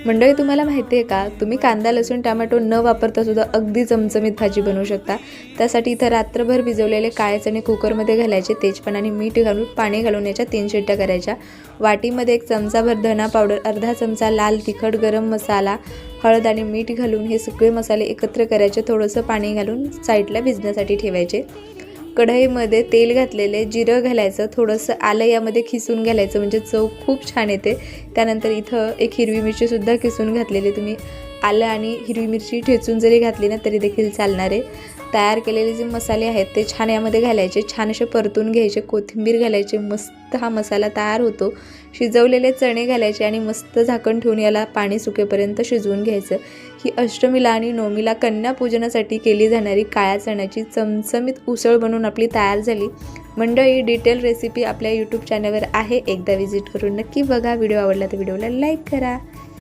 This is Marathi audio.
मंडळी, तुम्हाला माहिती आहे का, तुम्ही कांदा लसूण टोमॅटो न वापरता सुद्धा अगदी चमचमीत भाजी बनवू शकता। त्यासाठी इथं रात्रभर भिजवलेले काळे चणे कुकरमध्ये घालायचे, तेजपान आणि मीठ घालून पाणी घालून याच्या 3 शिट्ट्या करायच्या। वाटीमध्ये 1 चमचाभर धना पावडर, अर्धा चमचा लाल तिखट, गरम मसाला, हळद आणि मीठ घालून हे सगळे मसाले एकत्र करायचे। थोडंसं पाणी घालून साईडला भिजण्यासाठी ठेवायचे। कढईमध्ये तेल घातलेले, जिरं घालायचं, थोडंसं आलं यामध्ये खिसून घालायचं म्हणजे चव खूप छान येते। त्यानंतर इथं 1 हिरवी मिरची सुद्धा किसून घातलेली, तुम्ही आलं आणि हिरवी मिरची ठेचून जरी घातली ना तरी देखील चालणार आहे। तयार केलेले जे मसाले आहेत ते छान यामध्ये घालायचे, छान असे परतून घ्यायचे, कोथिंबीर घालायची, मस्त हा मसाला तयार होतो। शिजवलेले चणे घालायचे आणि मस्त झाकण ठेवून याला पाणी सुकेपर्यंत शिजवून घ्यायचं। ही अष्टमीला आणि नवमीला कन्यापूजनासाठी केली जाणारी काळ्या चण्याची चमचमीत उसळ बनवून आपली तयार झाली। मंडळी, डिटेल रेसिपी आपल्या यूट्यूब चॅनलवर आहे, एकदा व्हिजिट करून नक्की बघा। व्हिडिओ आवडला तर व्हिडिओला लाईक करा।